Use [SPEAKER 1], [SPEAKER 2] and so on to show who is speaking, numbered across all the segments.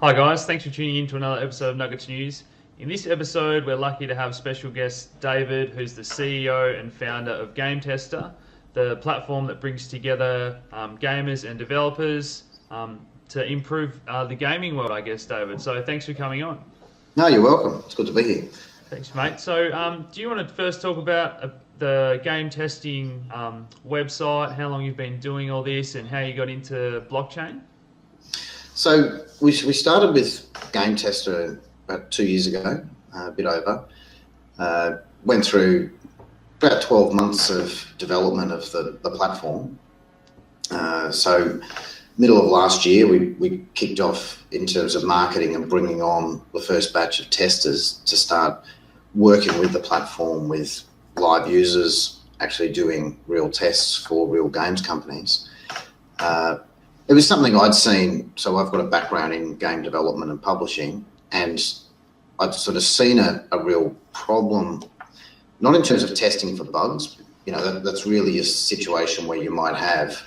[SPEAKER 1] Hi guys, thanks for tuning in to another episode of Nuggets News. In this episode, we're lucky to have special guest David, who's the CEO and founder of Game Tester, the platform that brings together gamers and developers to improve the gaming world, I guess, David. So thanks for coming on.
[SPEAKER 2] No, you're welcome. It's good to be here.
[SPEAKER 1] Thanks, mate. So do you want to first talk about the game testing website, how long you've been doing all this, and how you got into blockchain?
[SPEAKER 2] So we started with Game Tester about 2 years ago, a bit over. Went through about 12 months of development of the platform. So middle of last year, we kicked off in terms of marketing and bringing on the first batch of testers to start working with the platform with live users, actually doing real tests for real games companies. It was something I'd seen, so I've got a background in game development and publishing, and I'd sort of seen a real problem, not in terms of testing for bugs. You know, that's really a situation where you might have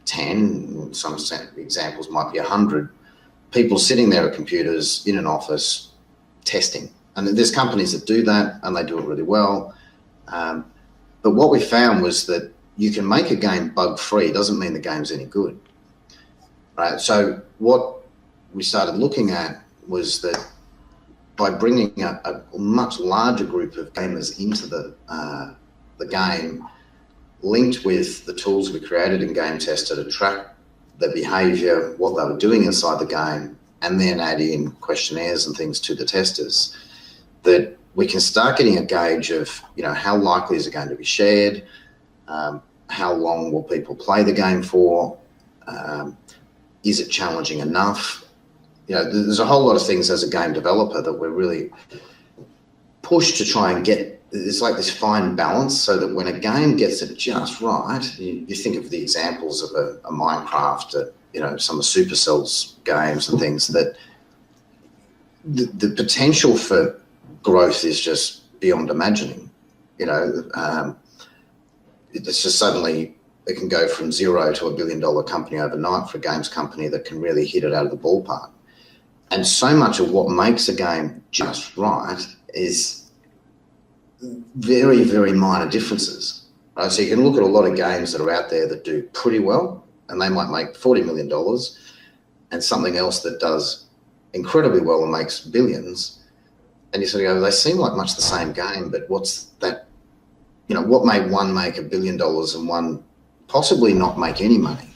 [SPEAKER 2] 10, some examples might be 100 people sitting there at computers in an office testing. And there's companies that do that, and they do it really well. But what we found was that you can make a game bug-free, doesn't mean the game's any good. Right? So what we started looking at was that by bringing a much larger group of gamers into the game, linked with the tools we created in Game Tester to track their behaviour, what they were doing inside the game, and then add in questionnaires and things to the testers, that we can start getting a gauge of, you know, how likely is it going to be shared, how long will people play the game for, is it challenging enough? You know, there's a whole lot of things as a game developer that we're really pushed to try and get. It's like this fine balance so that when a game gets it just right, you think of the examples of a Minecraft, you know, some of Supercell's games and things, that the potential for growth is just beyond imagining. You know, it's just suddenly it can go from zero to $1 billion company overnight for a games company that can really hit it out of the ballpark. And so much of what makes a game just right is very, very minor differences. Right? So you can look at a lot of games that are out there that do pretty well, and they might make $40 million, and something else that does incredibly well and makes billions. And you sort of go, they seem like much the same game, but what's that? You know, what made one make $1 billion and one possibly not make any money?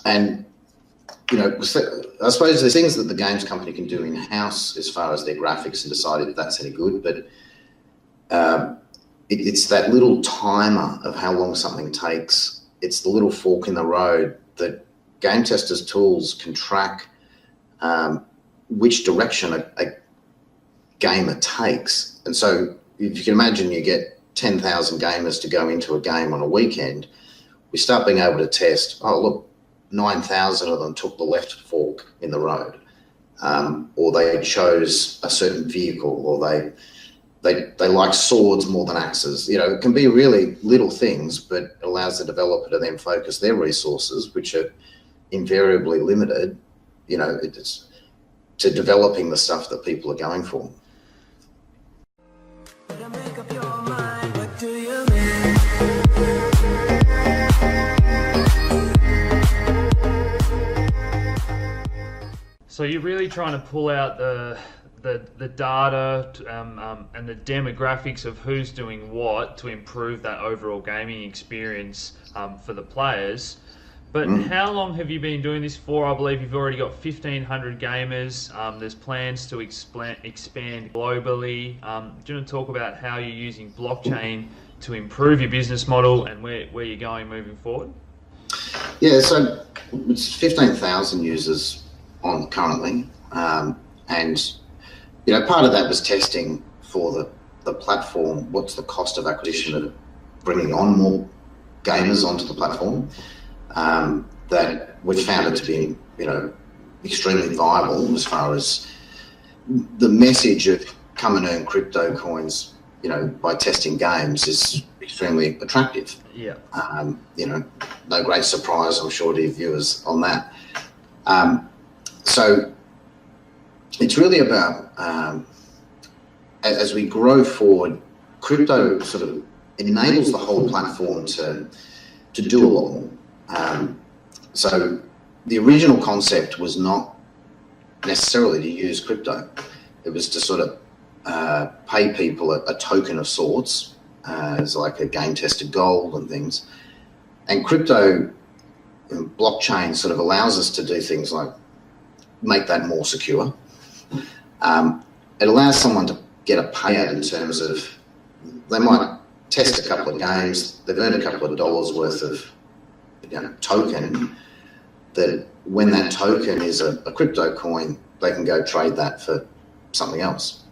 [SPEAKER 2] And, you know, I suppose there's things that the games company can do in-house as far as their graphics and decide if that's any good, but it's that little timer of how long something takes. It's the little fork in the road that Game Tester's tools can track which direction a gamer takes. And so if you can imagine you get 10,000 gamers to go into a game on a weekend, we start being able to test, oh, look, 9,000 of them took the left fork in the road, or they chose a certain vehicle, or they like swords more than axes. You know, it can be really little things, but it allows the developer to then focus their resources, which are invariably limited, you know, it's to developing the stuff that people are going for.
[SPEAKER 1] So you're really trying to pull out the data and the demographics of who's doing what to improve that overall gaming experience for the players. But how long have you been doing this for? I believe you've already got 1,500 gamers. There's plans to expand globally. Do you want to talk about how you're using blockchain to improve your business model and where you're going moving forward?
[SPEAKER 2] Yeah, so it's 15,000 users on currently, and you know, part of that was testing for the platform. What's the cost of acquisition of bringing on more gamers onto the platform? That we found it to be, you know, extremely viable as far as the message of come and earn crypto coins, you know, by testing games is extremely attractive.
[SPEAKER 1] Yeah.
[SPEAKER 2] You know, no great surprise, I'm sure, to your viewers on that. So it's really about, as we grow forward, crypto sort of enables the whole platform to do a lot more. So the original concept was not necessarily to use crypto. It was to sort of pay people a token of sorts, as like a game-tested gold and things. And crypto blockchain sort of allows us to do things like make that more secure. It allows someone to get a payout in terms of they might test a couple of games, they've earned a couple of dollars worth of token, that when that token is a crypto coin, they can go trade that for something else.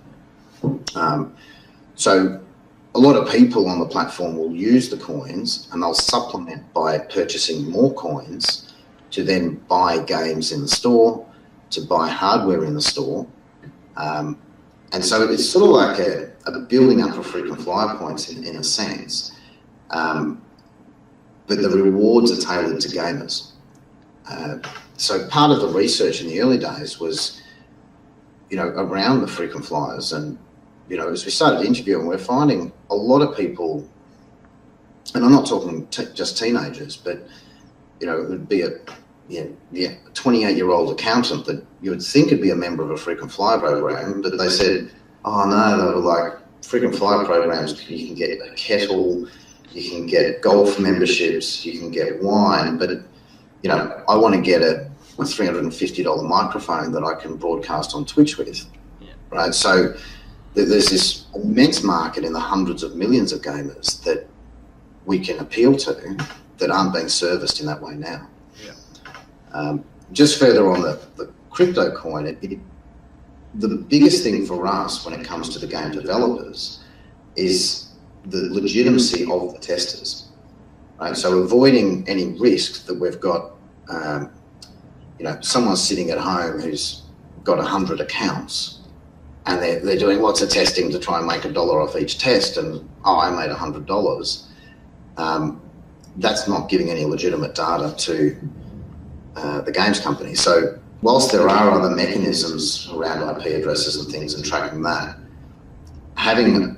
[SPEAKER 2] So a lot of people on the platform will use the coins and they'll supplement by purchasing more coins to then buy games in the store, to buy hardware in the store. And so it's sort of like a building up of frequent flyer points in a sense. But the rewards are tailored to gamers. So part of the research in the early days was, around the frequent flyers. And, as we started interviewing, we're finding a lot of people, and I'm not talking just teenagers, but, it would be a 28-year-old accountant that you would think would be a member of a frequent flyer program, but they said, oh no, they were like, frequent flyer programs, you can get a kettle, you can get golf memberships, you can get wine, but I want to get a $350 microphone that I can broadcast on Twitch with, right? So there's this immense market in the hundreds of millions of gamers that we can appeal to that aren't being serviced in that way now. Just further on the crypto coin, the biggest thing for us when it comes to the game developers is the legitimacy of the testers, right? So avoiding any risk that we've got, someone's sitting at home who's got 100 accounts and they're doing lots of testing to try and make $1 off each test, and I made $100. That's not giving any legitimate data to the games company. So whilst there are other mechanisms around IP addresses and things and tracking that, having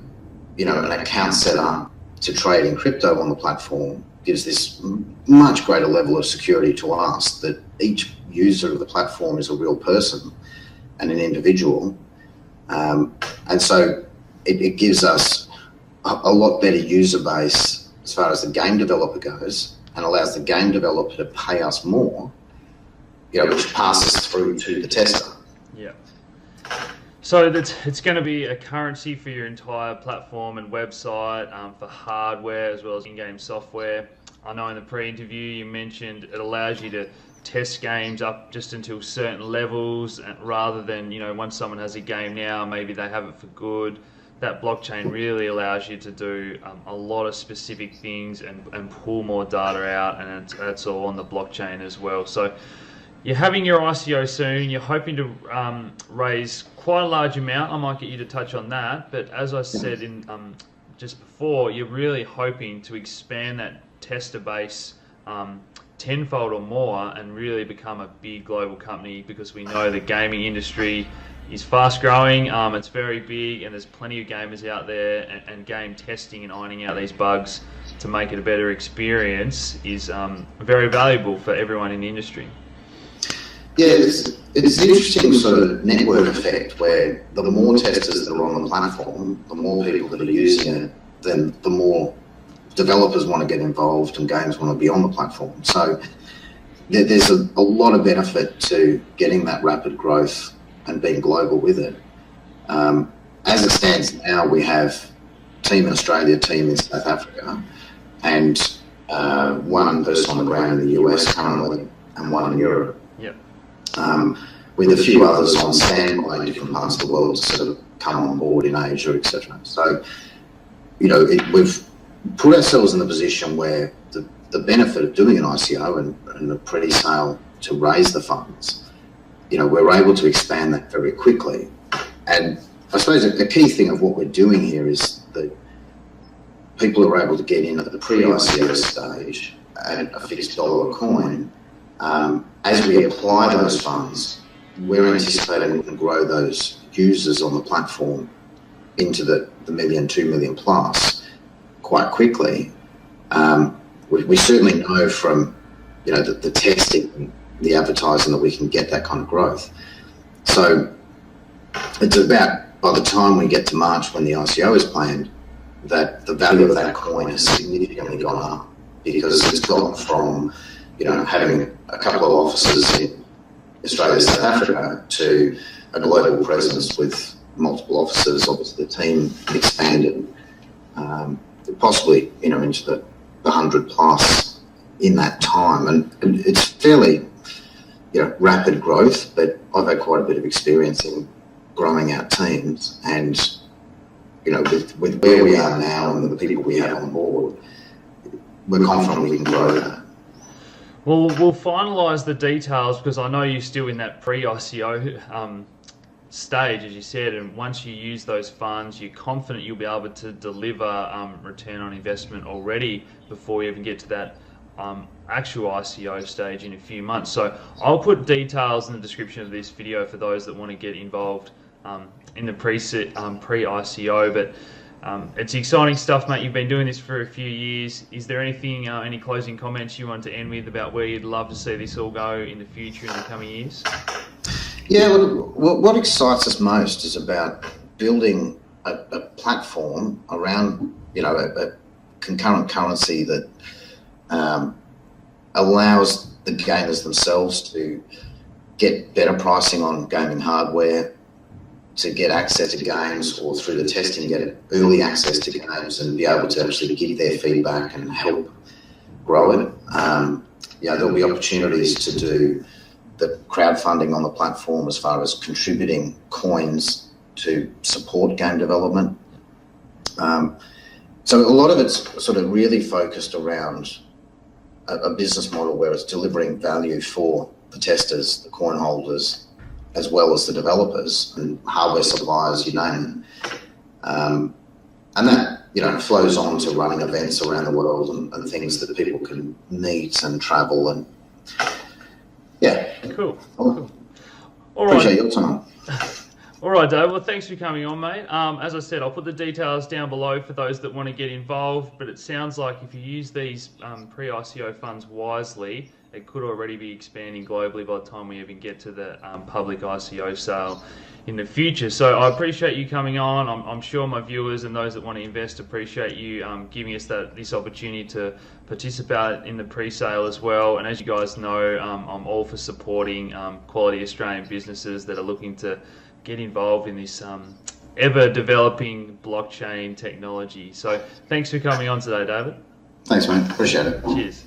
[SPEAKER 2] an account set up to trade in crypto on the platform gives this much greater level of security to us that each user of the platform is a real person and an individual. And so it gives us a lot better user base as far as the game developer goes, and allows the game developer to pay us more, which passes through to the tester.
[SPEAKER 1] Yeah. So it's going to be a currency for your entire platform and website, for hardware as well as in-game software. I know in the pre-interview you mentioned it allows you to test games up just until certain levels, rather than, once someone has a game now, maybe they have it for good. That blockchain really allows you to do a lot of specific things and pull more data out, and that's all on the blockchain as well. So you're having your ICO soon. You're hoping to raise quite a large amount. I might get you to touch on that. But as I said in just before, you're really hoping to expand that tester base tenfold or more and really become a big global company, because we know the gaming industry is fast growing. It's very big, and there's plenty of gamers out there, and game testing and ironing out these bugs to make it a better experience is very valuable for everyone in the industry.
[SPEAKER 2] Yeah, it's an interesting sort of network effect where the more testers that are on the platform, the more people that are using it, then the more developers want to get involved and games want to be on the platform. So there's a lot of benefit to getting that rapid growth and being global with it. As it stands now, we have team in Australia, team in South Africa, and one person on the ground in the US currently, and one in Europe.
[SPEAKER 1] Yep.
[SPEAKER 2] With a few others on standby in different parts of the world to sort of come on board in Asia, etc. So, we've put ourselves in the position where the benefit of doing an ICO and a pre-sale to raise the funds, we're able to expand that very quickly. And I suppose a key thing of what we're doing here is that people are able to get in at the pre-ICO stage at a fixed dollar a coin. As we apply those funds we're anticipating we can grow those users on the platform into the million, 2 million plus quite quickly. We certainly know from the testing, the advertising, that we can get that kind of growth. So it's about, by the time we get to March when the ICO is planned, that the value of that coin has significantly gone up, because it's gone from having a couple of offices in Australia, South Africa, to a global presence with multiple offices. Obviously the team expanded, possibly into the 100 plus in that time, and it's fairly rapid growth. But I've had quite a bit of experience in growing our teams, and with where we are now and the people we have on board, we're confident we can grow that.
[SPEAKER 1] Well, we'll finalise the details, because I know you're still in that pre-ICO stage, as you said, and once you use those funds, you're confident you'll be able to deliver return on investment already before you even get to that actual ICO stage in a few months. So I'll put details in the description of this video for those that want to get involved in the pre-ICO, but it's exciting stuff, mate. You've been doing this for a few years. Is there anything, any closing comments you want to end with about where you'd love to see this all go in the future, in the coming years?
[SPEAKER 2] Yeah, look, what excites us most is about building a platform around, a concurrent currency that allows the gamers themselves to get better pricing on gaming hardware, to get access to games, or through the testing get early access to games and be able to actually give their feedback and help grow it. There'll be opportunities to do the crowdfunding on the platform as far as contributing coins to support game development. So a lot of it's sort of really focused around a business model where it's delivering value for the testers, the coin holders, as well as the developers and hardware suppliers, you name it. And that, flows on to running events around the world and things that people can meet and travel and, yeah.
[SPEAKER 1] Cool.
[SPEAKER 2] Well,
[SPEAKER 1] All right.
[SPEAKER 2] appreciate your time.
[SPEAKER 1] All right, Dave. Well, thanks for coming on, mate. As I said, I'll put the details down below for those that want to get involved, but it sounds like if you use these pre-ICO funds wisely, it could already be expanding globally by the time we even get to the public ICO sale in the future. So I appreciate you coming on. I'm sure my viewers and those that want to invest appreciate you giving us this opportunity to participate in the pre-sale as well. And as you guys know, I'm all for supporting quality Australian businesses that are looking to get involved in this ever-developing blockchain technology. So thanks for coming on today, David.
[SPEAKER 2] Thanks, mate. Appreciate it.
[SPEAKER 1] Cheers.